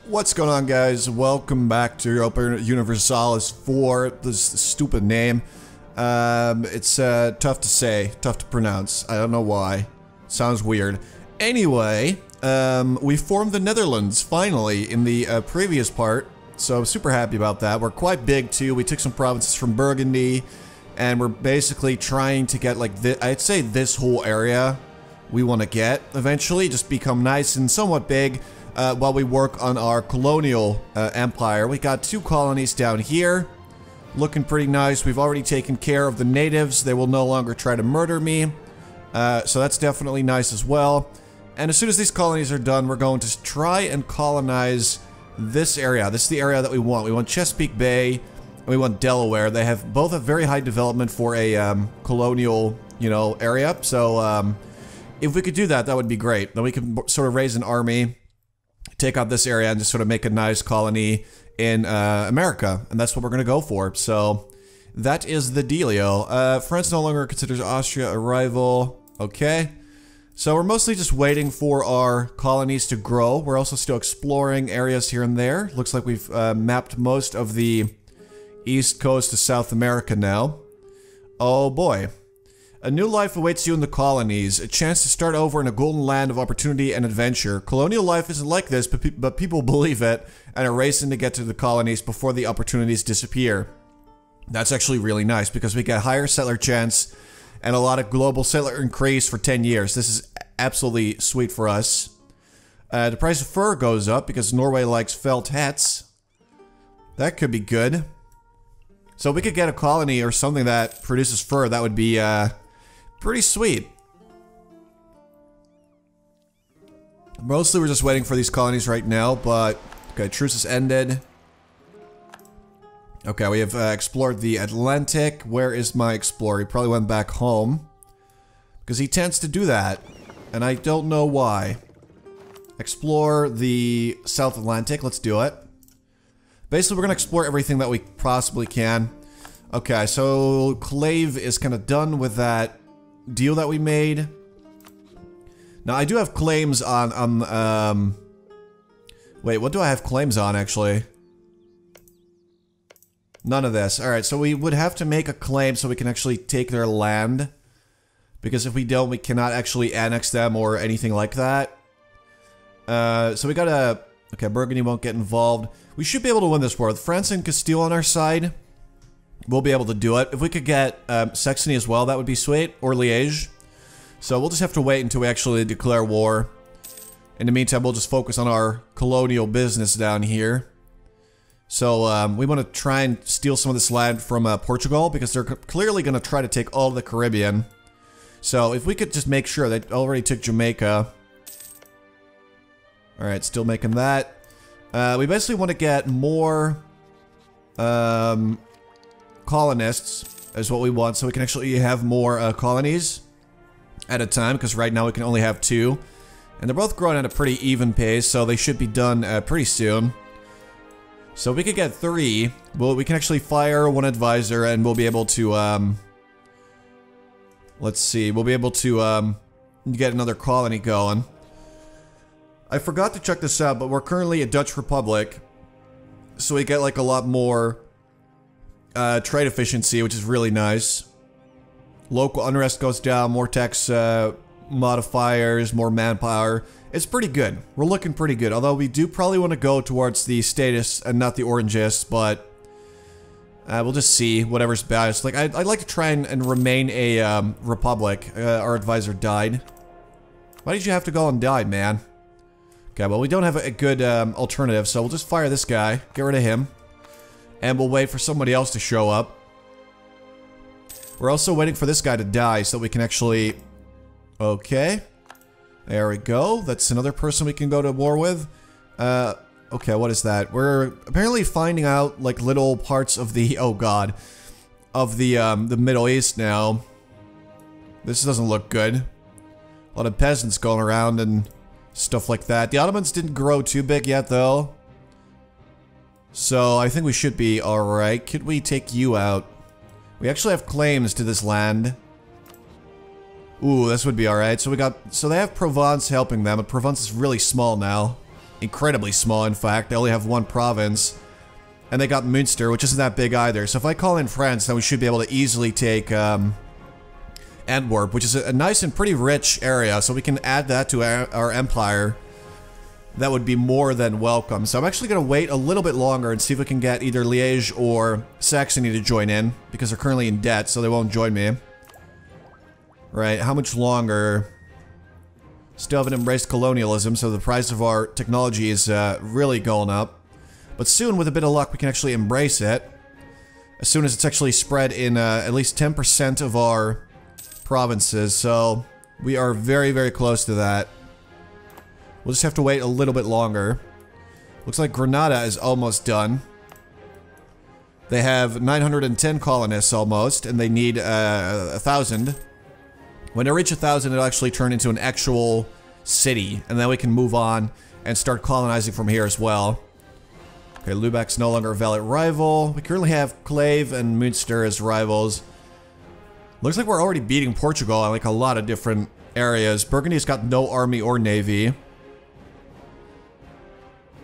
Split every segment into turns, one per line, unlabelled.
What's going on, guys? Welcome back to Europa Universalis IV. This stupid name. It's tough to say, tough to pronounce. I don't know why. Sounds weird. Anyway, we formed the Netherlands finally in the previous part, so I'm super happy about that. We're quite big too. We took some provinces from Burgundy, and we're basically trying to get like I'd say this whole area we want to get eventually, just become nice and somewhat big. While we work on our colonial empire. We got 2 colonies down here. Looking pretty nice. We've already taken care of the natives. They will no longer try to murder me. So that's definitely nice as well. And as soon as these colonies are done, we're going to try and colonize this area. This is the area that we want. We want Chesapeake Bay, and we want Delaware. They have both a very high development for a colonial, area. So if we could do that, that would be great. Then we could sort of raise an army, take out this area, and just sort of make a nice colony in America, and that's what we're going to go for. So that is the dealio. France no longer considers Austria a rival. Okay, so we're mostly just waiting for our colonies to grow. We're also still exploring areas here and there. Looks like we've mapped most of the east coast of South America now. Oh boy. A new life awaits you in the colonies, a chance to start over in a golden land of opportunity and adventure. Colonial life isn't like this, but people believe it and are racing to get to the colonies before the opportunities disappear. That's actually really nice because we get higher settler chance and a lot of global settler increase for 10 years. This is absolutely sweet for us. The price of fur goes up because Norway likes felt hats. That could be good. So we could get a colony or something that produces fur. That would be pretty sweet. Mostly we're just waiting for these colonies right now, but okay, truce has ended. Okay, we have explored the Atlantic. Where is my explorer? He probably went back home because he tends to do that, and I don't know why. Explore the South Atlantic. Let's do it. Basically, we're gonna explore everything that we possibly can. Okay, so Clave is kind of done with that deal that we made. Now I do have claims on wait, what do I have claims on actually? None of this. Alright, so we would have to make a claim so we can actually take their land, because if we don't, we cannot actually annex them or anything like that. So we gotta... Okay, Burgundy won't get involved. We should be able to win this war. With France and Castile on our side, we'll be able to do it. If we could get Saxony as well, that would be sweet. Or Liège. So we'll just have to wait until we actually declare war. In the meantime, we'll just focus on our colonial business down here. So we want to try and steal some of this land from Portugal, because they're clearly going to try to take all of the Caribbean. So if we could just make sure they already took Jamaica. Alright, still making that. We basically want to get more colonists is what we want, so we can actually have more colonies at a time, because right now we can only have 2. And they're both growing at a pretty even pace, so they should be done pretty soon. So we could get 3. Well, we can actually fire 1 advisor, and we'll be able to, let's see, we'll be able to get another colony going. I forgot to check this out, but we're currently a Dutch Republic, so we get like a lot more trade efficiency, which is really nice. Local unrest goes down, more tax modifiers, more manpower. It's pretty good. We're looking pretty good, although we do probably want to go towards the statists and not the orangists, but we'll just see whatever's best. Like, I'd like to try and remain a republic. Our advisor died. Why did you have to go and die, man? Okay, well, we don't have a good alternative, so we'll just fire this guy, get rid of him, and we'll wait for somebody else to show up. We're also waiting for this guy to die so we can actually... Okay. There we go. That's another person we can go to war with. Okay, what is that? We're apparently finding out, like, little parts of the... Oh, God. Of the Middle East now. This doesn't look good. A lot of peasants going around and... stuff like that. The Ottomans didn't grow too big yet, though. So, I think we should be alright. Could we take you out? We actually have claims to this land. Ooh, this would be alright. So we got... So they have Provence helping them, but Provence is really small now. incredibly small, in fact. They only have one province. And they got Münster, which isn't that big either. So if I call in France, then we should be able to easily take Antwerp, which is a nice and pretty rich area. So we can add that to our empire. That would be more than welcome. So I'm actually going to wait a little bit longer and see if we can get either Liège or Saxony to join in, because they're currently in debt, so they won't join me. Right, how much longer? Still haven't embraced colonialism, so the price of our technology is really going up. But soon, with a bit of luck, we can actually embrace it. As soon as it's actually spread in at least 10% of our provinces, so we are very, very close to that. We'll just have to wait a little bit longer. Looks like Granada is almost done. They have 910 colonists almost, and they need 1,000. When they reach 1,000, it'll actually turn into an actual city, and then we can move on and start colonizing from here as well. Okay, Lübeck's no longer a valid rival. We currently have Clèves and Münster as rivals. Looks like we're already beating Portugal in like a lot of different areas. Burgundy's got no army or navy.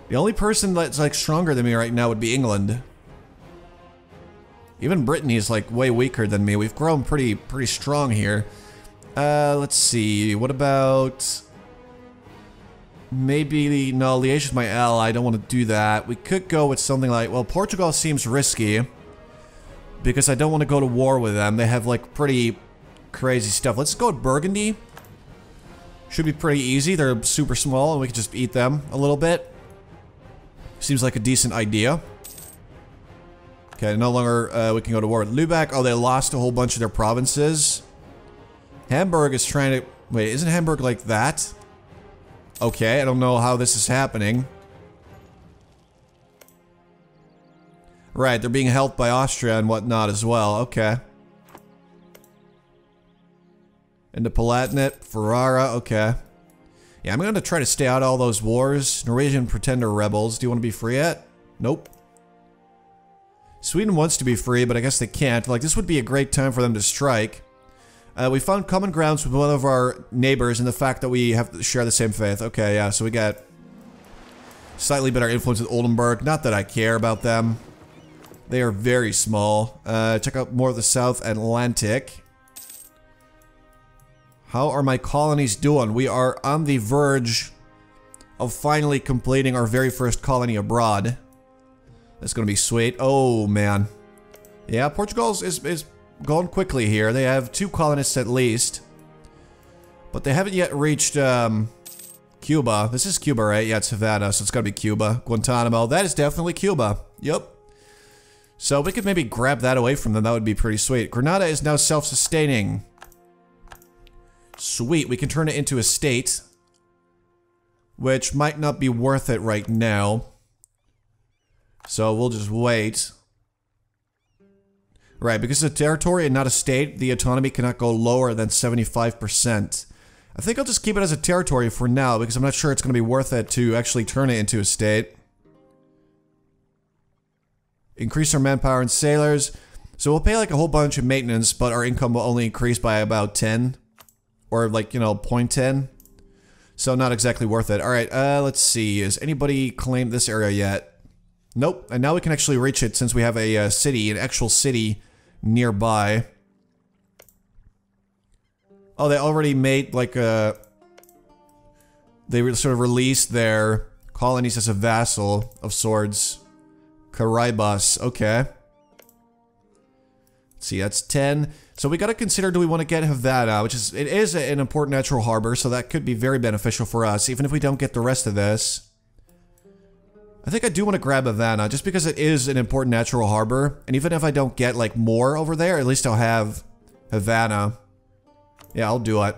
The only person that's like stronger than me right now would be England. Even Brittany is like way weaker than me. We've grown pretty strong here. Let's see. What about... Maybe... No, Liège is my ally. I don't want to do that. We could go with something like... Well, Portugal seems risky. Because I don't want to go to war with them. They have like pretty crazy stuff. Let's go with Burgundy. Should be pretty easy. They're super small and we can just eat them a little bit. Seems like a decent idea. Okay, no longer we can go to war with Lübeck. Oh, they lost a whole bunch of their provinces. Hamburg is trying to... Wait, isn't Hamburg like that? Okay, I don't know how this is happening. Right, they're being helped by Austria and whatnot as well. Okay. Into Palatinate, Ferrara, okay. Yeah, I'm going to try to stay out of all those wars. Norwegian pretender rebels. Do you want to be free yet? Nope. Sweden wants to be free, but I guess they can't. Like, this would be a great time for them to strike. We found common grounds with one of our neighbors in the fact that we have to share the same faith. Okay, yeah, so we got slightly better influence with Oldenburg. Not that I care about them. They are very small. Check out more of the South Atlantic. How are my colonies doing? We are on the verge of finally completing our very first colony abroad. That's gonna be sweet. Oh, man. Yeah, Portugal is going quickly here. They have 2 colonists at least. But they haven't yet reached, Cuba. This is Cuba, right? Yeah, it's Havana, so it's gotta be Cuba. Guantanamo. That is definitely Cuba. Yep. So we could maybe grab that away from them. That would be pretty sweet. Granada is now self-sustaining. Sweet, we can turn it into a state, which might not be worth it right now. So we'll just wait. Right, because it's a territory and not a state, the autonomy cannot go lower than 75%. I think I'll just keep it as a territory for now, because I'm not sure it's going to be worth it to actually turn it into a state. Increase our manpower and sailors. So we'll pay like a whole bunch of maintenance, but our income will only increase by about 10. Or like, you know, 0.10. So not exactly worth it. Alright, let's see. Has anybody claimed this area yet? Nope. And now we can actually reach it since we have a city, an actual city nearby. Oh, they already made like a... They sort of released their colonies as a vassal of sorts. Caraibas. Okay. Let's see, that's 10. So we gotta consider, do we want to get Havana, which is, it is an important natural harbor, so that could be very beneficial for us, even if we don't get the rest of this. I think I do want to grab Havana, just because it is an important natural harbor, and even if I don't get, like, more over there, at least I'll have Havana. Yeah, I'll do it.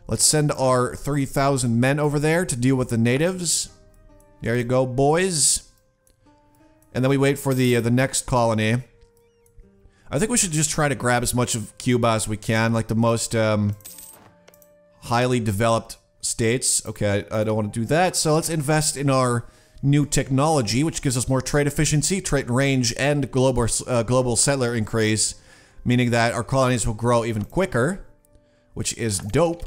Let's send our 3,000 men over there to deal with the natives. There you go, boys. And then we wait for the next colony. I think we should just try to grab as much of Cuba as we can, like the most highly developed states. Okay, I don't want to do that, so let's invest in our new technology, which gives us more trade efficiency, trade range, and global settler increase, meaning that our colonies will grow even quicker, which is dope.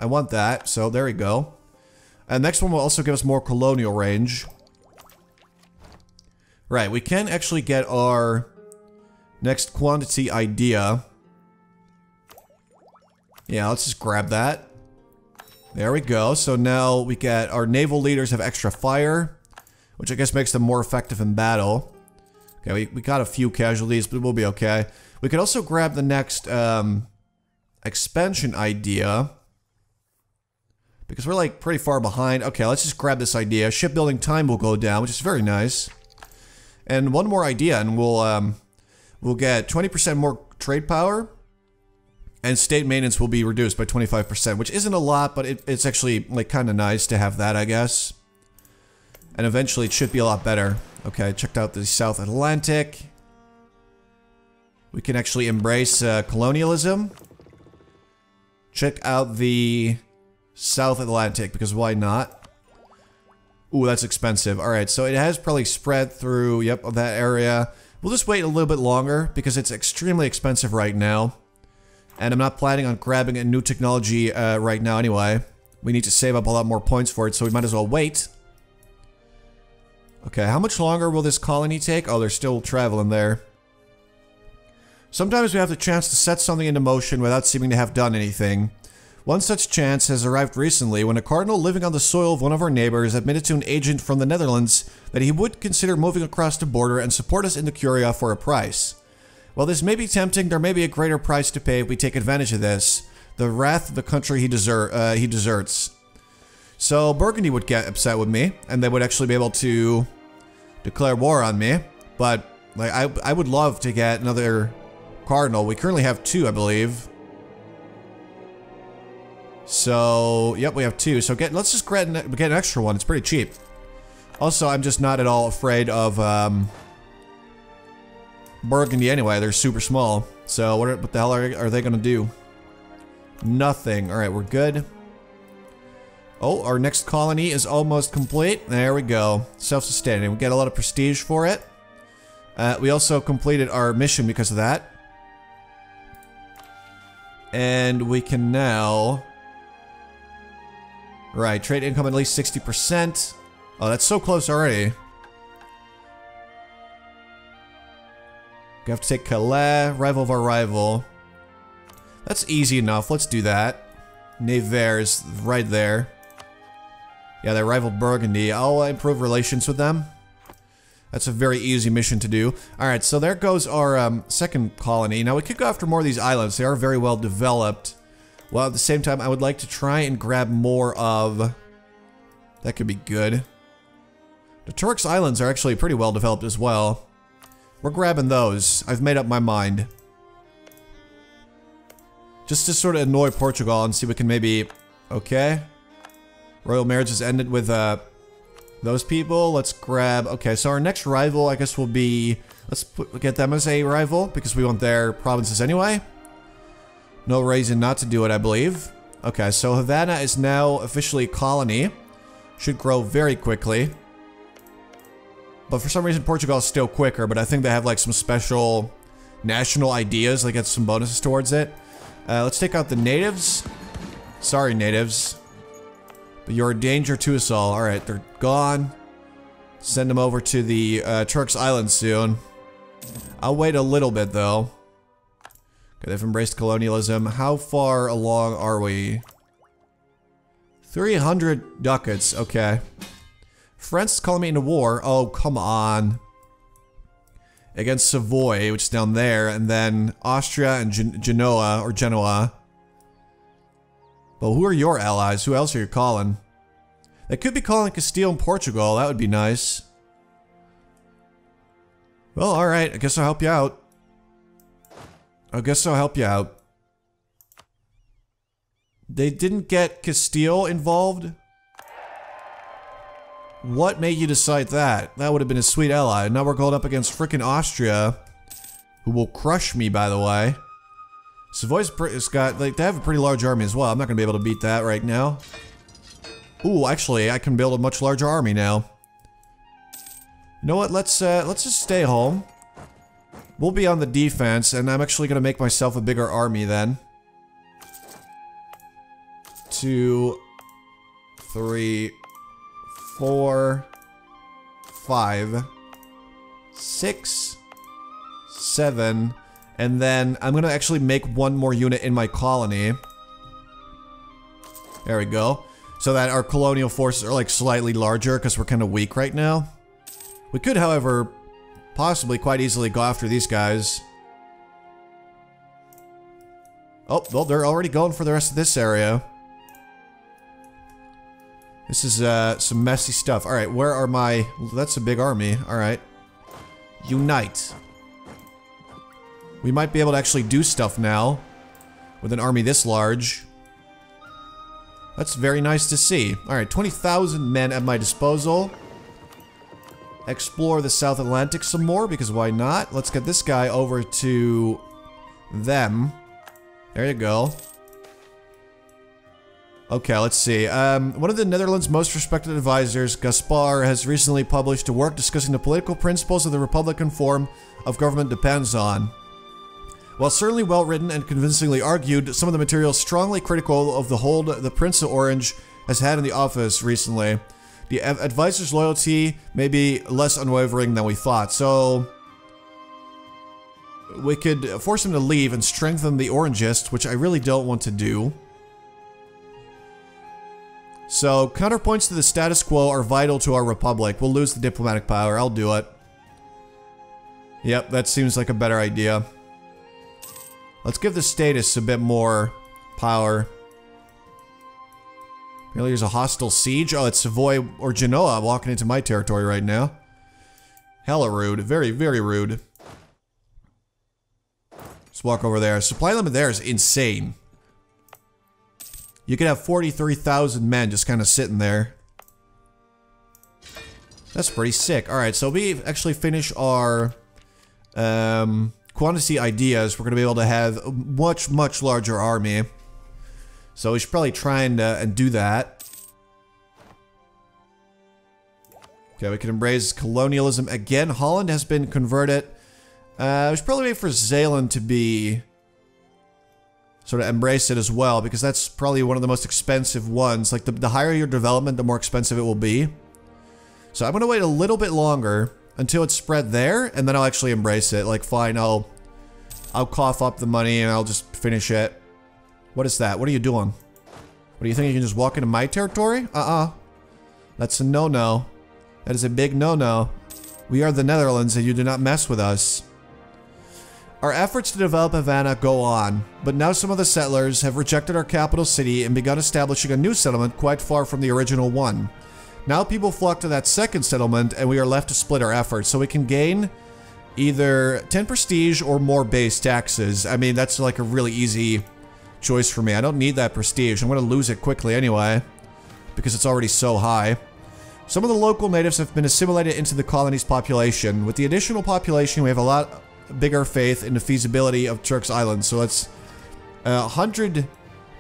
I want that, so there we go. And next one will also give us more colonial range. Right, we can actually get our next quantity idea. Yeah, let's just grab that. There we go. So now we get our naval leaders have extra fire, which I guess makes them more effective in battle. Okay, we got a few casualties, but we'll be okay. We could also grab the next expansion idea, because we're like pretty far behind. Okay, let's just grab this idea. Shipbuilding time will go down, which is very nice. And one more idea, and we'll get 20% more trade power, and state maintenance will be reduced by 25%, which isn't a lot, but it's actually like kind of nice to have that, I guess. And eventually it should be a lot better. Okay, checked out the South Atlantic. We can actually embrace colonialism. Check out the South Atlantic, because why not? Ooh, that's expensive. Alright, so it has probably spread through, yep, that area. We'll just wait a little bit longer, because it's extremely expensive right now. And I'm not planning on grabbing a new technology right now anyway. We need to save up a lot more points for it, so we might as well wait. Okay, how much longer will this colony take? Oh, they're still traveling there. Sometimes we have the chance to set something into motion without seeming to have done anything. One such chance has arrived recently when a cardinal living on the soil of one of our neighbors admitted to an agent from the Netherlands that he would consider moving across the border and support us in the Curia for a price. While this may be tempting, there may be a greater price to pay if we take advantage of this. The wrath of the country he deserts. So Burgundy would get upset with me, and they would actually be able to declare war on me. But like, I would love to get another cardinal. We currently have 2, I believe. So yep, we have 2. So let's just get an extra one. It's pretty cheap. Also, I'm just not at all afraid of Burgundy anyway. They're super small. So what the hell are they gonna do? Nothing. All right, we're good. Oh, our next colony is almost complete. There we go. Self-sustaining. We get a lot of prestige for it. We also completed our mission because of that. And we can now... Right, trade income at least 60%. Oh, that's so close already. We have to take Calais, rival of our rival. That's easy enough. Let's do that. Nevers, right there. Yeah, they rival Burgundy. I'll improve relations with them. That's a very easy mission to do. Alright, so there goes our second colony. Now we could go after more of these islands. They are very well developed. While at the same time, I would like to try and grab more of... That could be good. The Turks Islands are actually pretty well developed as well. We're grabbing those. I've made up my mind. Just to sort of annoy Portugal and see if we can maybe... Okay. Royal marriage has ended with those people. Let's grab... Okay, so our next rival, I guess, will be... Let's get them as a rival, because we want their provinces anyway. No reason not to do it, I believe. Okay, so Havana is now officially a colony. Should grow very quickly. But for some reason, Portugal is still quicker, but I think they have like some special national ideas, like get some bonuses towards it. Let's take out the natives. Sorry, natives. But you're a danger to us all. Alright, they're gone. Send them over to the Turks Islands soon. I'll wait a little bit, though. Okay, they've embraced colonialism. How far along are we? 300 ducats, okay. France is calling me into war. Oh, come on. Against Savoy, which is down there, and then Austria and Genoa. But who are your allies? Who else are you calling? They could be calling Castile and Portugal. That would be nice. Well, alright. I guess I'll help you out. They didn't get Castile involved? What made you decide that? That would have been a sweet ally. Now we're going up against frickin' Austria, who will crush me, by the way. Savoy's got, like, they have a pretty large army as well. I'm not gonna be able to beat that right now. Ooh, actually, I can build a much larger army now. You know what? Let's just stay home. We'll be on the defense, and I'm actually gonna make myself a bigger army then. To 3, 4, 5, 6, 7, and then I'm gonna actually make one more unit in my colony. There we go. So that our colonial forces are like slightly larger because we're kind of weak right now. We could, however, possibly quite easily go after these guys. Oh, well, they're already going for the rest of this area. This is some messy stuff. Alright, where are my... That's a big army. Alright. Unite. We might be able to actually do stuff now with an army this large. That's very nice to see. Alright, 20,000 men at my disposal. Explore the South Atlantic some more, because why not? Let's get this guy over to them. There you go. Okay, let's see. One of the Netherlands' most respected advisors, Gaspar, has recently published a work discussing the political principles of the Republican form of government depends on. While certainly well written and convincingly argued, some of the material is strongly critical of the hold the Prince of Orange has had in the office recently. The advisor's loyalty may be less unwavering than we thought, so we could force him to leave and strengthen the Orangists, which I really don't want to do. So, counterpoints to the status quo are vital to our republic. We'll lose the diplomatic power. I'll do it. Yep, that seems like a better idea. Let's give the status a bit more power. Really, there's a hostile siege? Oh, it's Savoy or Genoa walking into my territory right now. Hella rude. Very, very rude. Let's walk over there. Supply limit there is insane. You could have 43,000 men just kind of sitting there. That's pretty sick. Alright, so we actually finish our quantity ideas. We're going to be able to have a much, much larger army. So we should probably try and do that. Okay, we can embrace colonialism again. Holland has been converted. We should probably wait for Zeeland to be sort of embrace it as well, because that's probably one of the most expensive ones. Like, the higher your development, the more expensive it will be. So I'm going to wait a little bit longer until it's spread there, and then I'll actually embrace it. Like, fine, I'll cough up the money and I'll just finish it. What is that? What are you doing? What do you think, you can just walk into my territory? That's a no-no. That is a big no-no. We are the Netherlands and you do not mess with us. Our efforts to develop Havana go on, but now some of the settlers have rejected our capital city and begun establishing a new settlement quite far from the original one. Now people flock to that second settlement and we are left to split our efforts, so we can gain either 10 prestige or more base taxes. I mean, that's like a really easy choice for me. I don't need that prestige. I'm going to lose it quickly anyway, because it's already so high. Some of the local natives have been assimilated into the colony's population. With the additional population, we have a lot bigger faith in the feasibility of Turks Island. So it's 100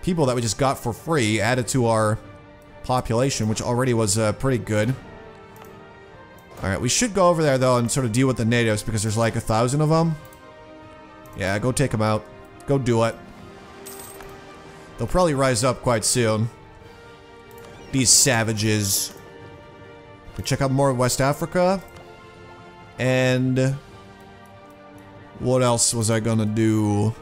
people that we just got for free added to our population, which already was pretty good. Alright, we should go over there though and sort of deal with the natives, because there's like 1,000 of them. Yeah, go take them out. Go do it. They'll probably rise up quite soon. These savages. We check out more of West Africa. And what else was I gonna do?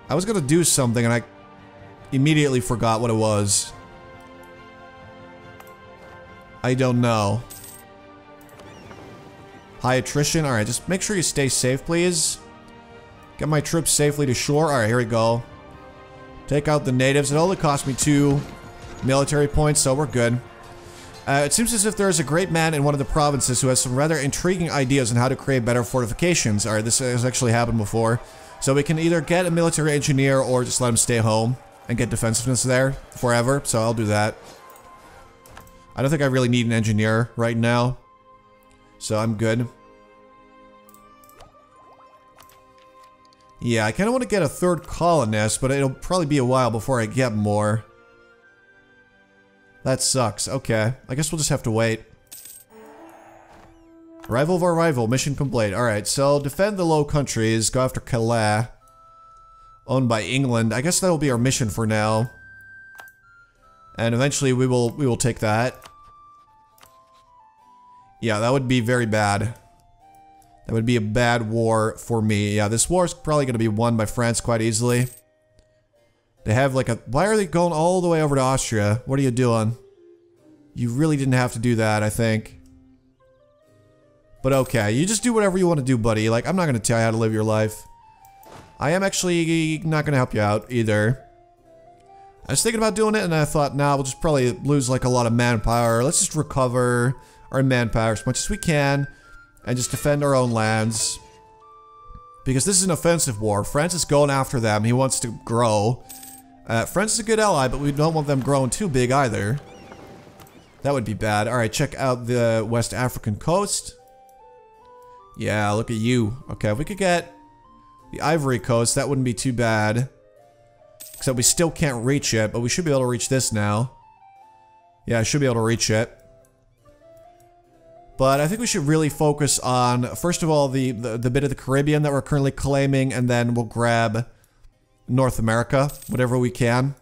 I was gonna do something and I immediately forgot what it was. I don't know. High attrition? Alright, just make sure you stay safe, please. Get my troops safely to shore. Alright, here we go. Take out the natives. It only cost me 2 military points, so we're good. It seems as if there is a great man in one of the provinces who has some rather intriguing ideas on how to create better fortifications. Alright, this has actually happened before. So we can either get a military engineer or just let him stay home and get defensiveness there forever. So I'll do that. I don't think I really need an engineer right now. So I'm good. Yeah, I kind of want to get a third colonist, but it'll probably be a while before I get more. That sucks. Okay. I guess we'll just have to wait. Rival of our rival. Mission complete. Alright, so defend the Low Countries. Go after Calais. Owned by England. I guess that'll be our mission for now. And eventually we will take that. Yeah, that would be very bad. That would be a bad war for me. Yeah, this war is probably going to be won by France quite easily. They have like a... Why are they going all the way over to Austria? What are you doing? You really didn't have to do that, I think. But okay, you just do whatever you want to do, buddy. Like, I'm not going to tell you how to live your life. I am actually not going to help you out either. I was thinking about doing it and I thought, nah, we'll just probably lose like a lot of manpower. Let's just recover our manpower as much as we can and just defend our own lands. Because this is an offensive war. France is going after them. He wants to grow. France is a good ally, but we don't want them growing too big either. That would be bad. Alright, check out the West African coast. Yeah, look at you. Okay, if we could get the Ivory Coast, that wouldn't be too bad. Except we still can't reach it, but we should be able to reach this now. Yeah, I should be able to reach it. But I think we should really focus on, first of all, the bit of the Caribbean that we're currently claiming, and then we'll grab North America, whatever we can.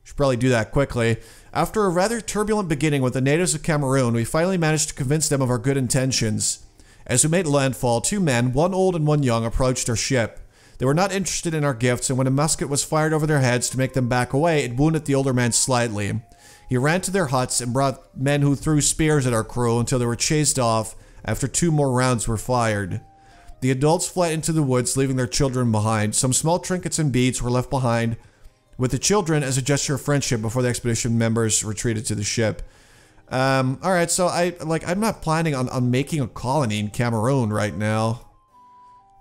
Should probably do that quickly. After a rather turbulent beginning with the natives of Cameroon, we finally managed to convince them of our good intentions. As we made landfall, 2 men, one old and one young, approached our ship. They were not interested in our gifts, and when a musket was fired over their heads to make them back away, it wounded the older man slightly. He ran to their huts and brought men who threw spears at our crew until they were chased off after 2 more rounds were fired. The adults fled into the woods, leaving their children behind. Some small trinkets and beads were left behind, with the children as a gesture of friendship before the expedition members retreated to the ship. Alright, so I'm not planning on making a colony in Cameroon right now.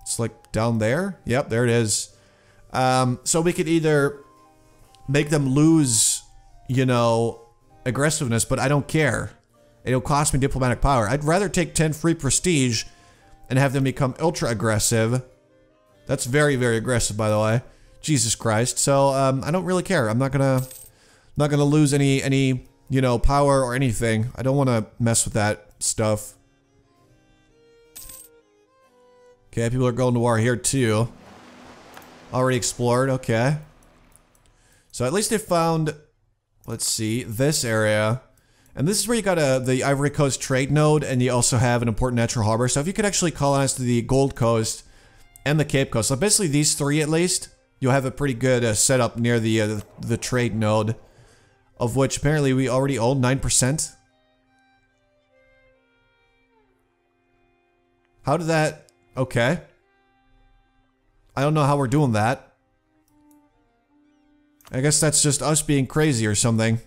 It's like down there? Yep, there it is. So we could either make them lose, you know, aggressiveness, but I don't care. It'll cost me diplomatic power. I'd rather take 10 free prestige and have them become ultra aggressive. That's very, very aggressive, by the way. Jesus Christ. So, I don't really care. I'm not gonna lose any, you know, power or anything. I don't want to mess with that stuff. Okay, people are going to war here too. Already explored, okay. So at least they found, let's see, this area. And this is where you got the Ivory Coast trade node, and you also have an important natural harbor. So if you could actually colonize to the Gold Coast and the Cape Coast, so basically these 3 at least, you'll have a pretty good setup near the trade node, of which apparently we already own 9%. How did that... Okay. I don't know how we're doing that. I guess that's just us being crazy or something.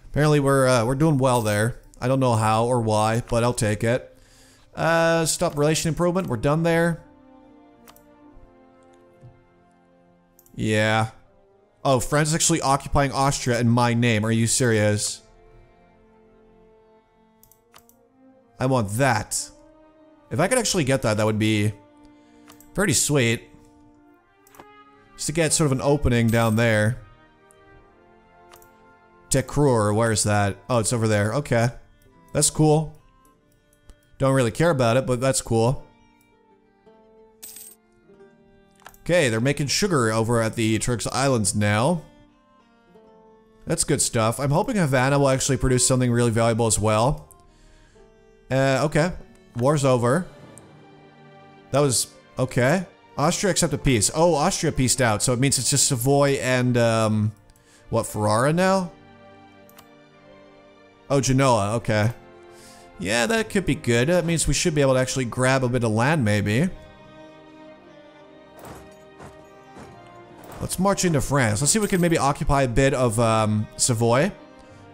Apparently we're doing well there. I don't know how or why, but I'll take it. Stop relation improvement. We're done there. Yeah. Oh, France is actually occupying Austria in my name. Are you serious? I want that. If I could actually get that, that would be pretty sweet. Just to get sort of an opening down there. Tekrour, where's that? Oh, it's over there. Okay. That's cool. Don't really care about it, but that's cool. Okay, they're making sugar over at the Turks Islands now. That's good stuff. I'm hoping Havana will actually produce something really valuable as well. Okay. War's over. That was... okay. Austria accepted peace. Oh, Austria peaced out, so it means it's just Savoy and, what, Ferrara now? Oh, Genoa, okay. Yeah, that could be good. That means we should be able to actually grab a bit of land, maybe. Let's march into France. Let's see if we can maybe occupy a bit of, Savoy.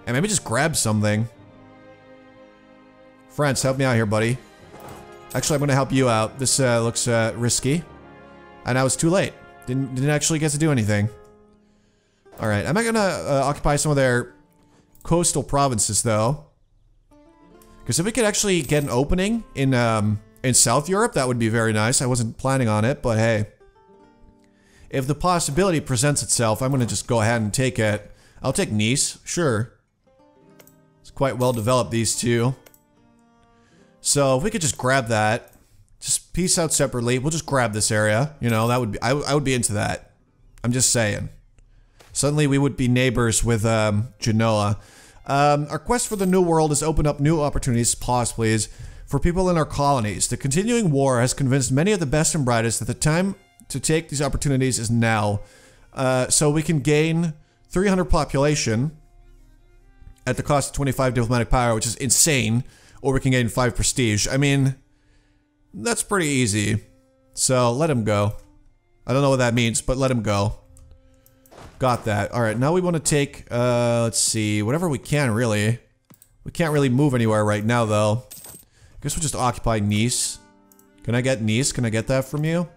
And maybe just grab something. France, help me out here, buddy. Actually, I'm gonna help you out. This, looks, risky. And I was too late. Didn't actually get to do anything. Alright, I'm not gonna, occupy some of their coastal provinces, though. Because if we could actually get an opening in South Europe, that would be very nice. I wasn't planning on it, but hey. If the possibility presents itself, I'm gonna just go ahead and take it. I'll take Nice, sure. It's quite well developed, these two. So, if we could just grab that. Just piece out separately. We'll just grab this area. You know, that would be... I would be into that. I'm just saying. Suddenly we would be neighbors with Genoa. Our quest for the New World has opened up new opportunities, pause please, for people in our colonies. The continuing war has convinced many of the best and brightest that the time to take these opportunities is now. So we can gain 300 population at the cost of 25 diplomatic power, which is insane, or we can gain 5 prestige. I mean, that's pretty easy. So let him go. I don't know what that means, but let him go. Got that. Alright, now we want to take, let's see, whatever we can, really. We can't really move anywhere right now, though. I guess we'll just occupy Nice. Can I get Nice? Can I get that from you?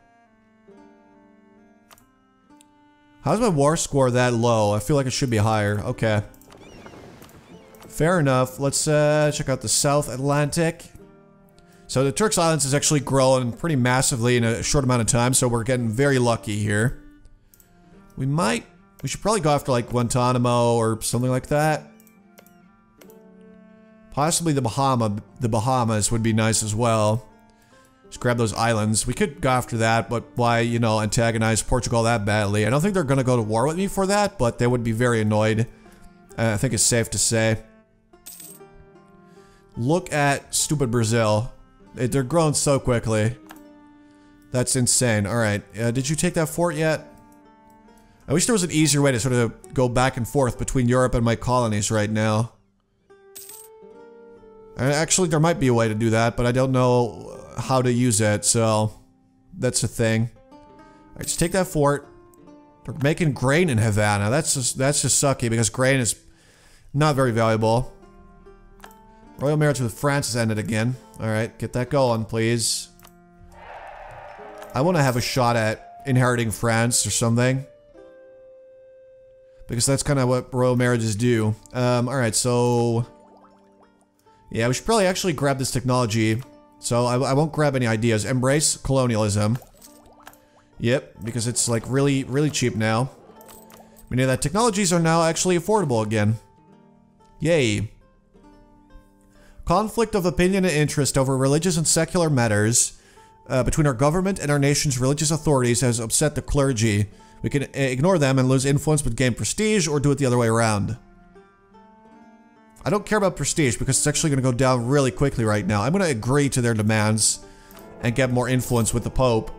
How's my war score that low? I feel like it should be higher. Okay. Fair enough. Let's, check out the South Atlantic. So the Turks Islands is actually growing pretty massively in a short amount of time, so we're getting very lucky here. We should probably go after like Guantanamo or something like that. Possibly the Bahamas would be nice as well. Just grab those islands. We could go after that, but why, you know, antagonize Portugal that badly? I don't think they're gonna go to war with me for that, but they would be very annoyed. I think it's safe to say. Look at stupid Brazil. They're growing so quickly. That's insane. Alright, did you take that fort yet? I wish there was an easier way to sort of go back and forth between Europe and my colonies right now. Actually, there might be a way to do that, but I don't know how to use it, so that's a thing. Alright, just take that fort. They're making grain in Havana. That's just sucky because grain is not very valuable. Royal marriage with France has ended again. Alright, get that going, please. I want to have a shot at inheriting France or something. Because that's kind of what royal marriages do. Alright, so... yeah, we should probably actually grab this technology. So I won't grab any ideas. Embrace colonialism. Yep, because it's like really, really cheap now. Meaning that technologies are now actually affordable again. Yay. Conflict of opinion and interest over religious and secular matters between our government and our nation's religious authorities has upset the clergy. We can ignore them and lose influence but gain prestige, or do it the other way around. I don't care about prestige because it's actually going to go down really quickly right now. I'm going to agree to their demands and get more influence with the Pope.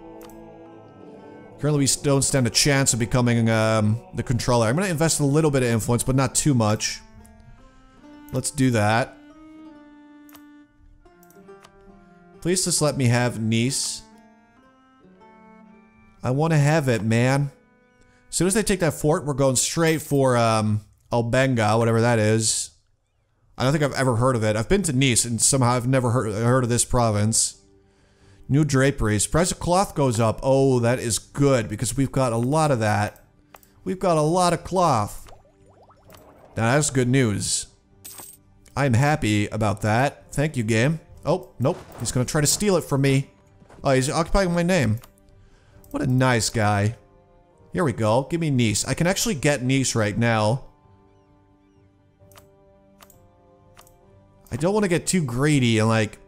Currently we don't stand a chance of becoming the controller. I'm going to invest a little bit of influence, but not too much. Let's do that. Please just let me have Nice. I want to have it, man. As soon as they take that fort, we're going straight for Albenga, whatever that is. I don't think I've ever heard of it. I've been to Nice, and somehow I've never heard of this province. New draperies. Price of cloth goes up. Oh, that is good, because we've got a lot of that. We've got a lot of cloth. Now, that's good news. I'm happy about that. Thank you, game. Oh, nope. He's gonna try to steal it from me. Oh, he's occupying my name. What a nice guy. Here we go. Give me Nice. I can actually get Nice right now. I don't want to get too greedy and, like,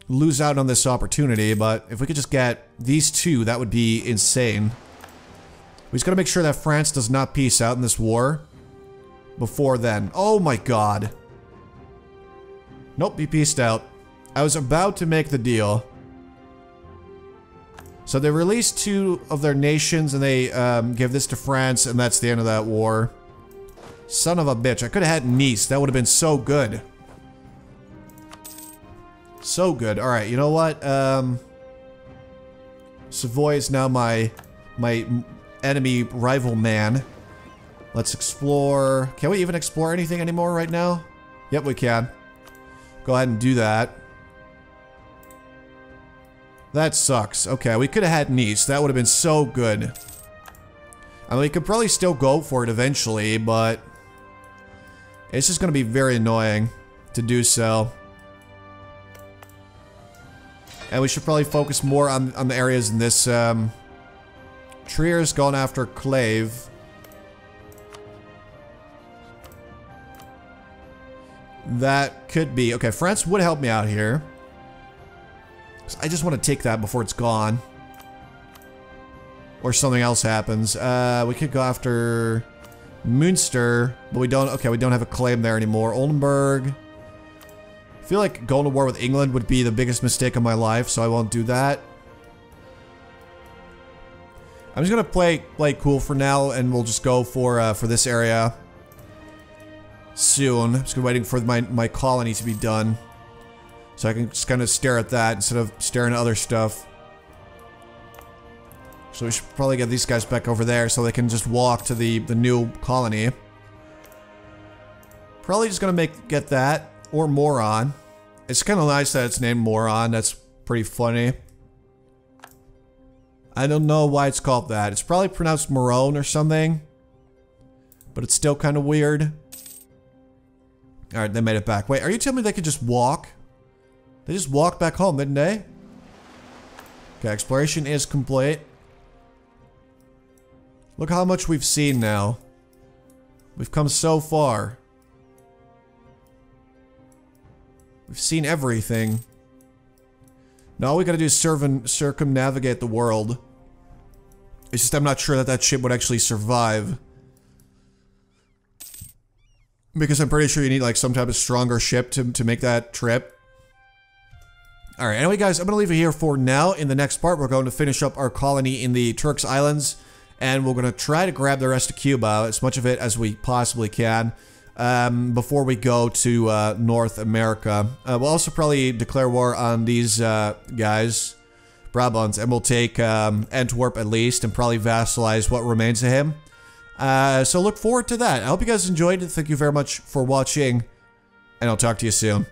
lose out on this opportunity, but if we could just get these two, that would be insane. We just gotta make sure that France does not peace out in this war before then. Oh my god. Nope, he peaced out. I was about to make the deal. So they released 2 of their nations and they give this to France, and that's the end of that war. Son of a bitch. I could have had Nice. That would have been so good. So good. Alright, you know what? Savoy is now my enemy rival man. Let's explore. Can we even explore anything anymore right now? Yep, we can. Go ahead and do that. That sucks. Okay, we could have had Nice. That would have been so good. I mean, we could probably still go for it eventually, but it's just going to be very annoying to do so. And we should probably focus more on the areas in this, Trier's gone after Clave. That could be. Okay, France would help me out here. I just want to take that before it's gone. Or something else happens. We could go after Münster, but we don't, okay, we don't have a claim there anymore. Oldenburg. I feel like going to war with England would be the biggest mistake of my life, so I won't do that. I'm just gonna play cool for now, and we'll just go for this area soon. I'm just waiting for my colony to be done, so I can just kind of stare at that instead of staring at other stuff. So we should probably get these guys back over there so they can just walk to the new colony. Probably just gonna get that, or Moron. It's kind of nice that it's named Moron. That's pretty funny. I don't know why it's called that. It's probably pronounced Morone or something, but it's still kind of weird. Alright, they made it back. Wait, are you telling me they could just walk? They just walked back home, didn't they? Okay, exploration is complete. Look how much we've seen now. We've come so far. We've seen everything. Now all we gotta do is circumnavigate the world. It's just I'm not sure that that ship would actually survive. Because I'm pretty sure you need like some type of stronger ship to make that trip. Alright, anyway guys, I'm gonna leave it here for now. In the next part, we're going to finish up our colony in the Turks Islands. And we're gonna try to grab the rest of Cuba, as much of it as we possibly can. Before we go to North America. We'll also probably declare war on these guys, Brabants, and we'll take Antwerp at least, and probably vassalize what remains of him. So look forward to that. I hope you guys enjoyed it. Thank you very much for watching, and I'll talk to you soon.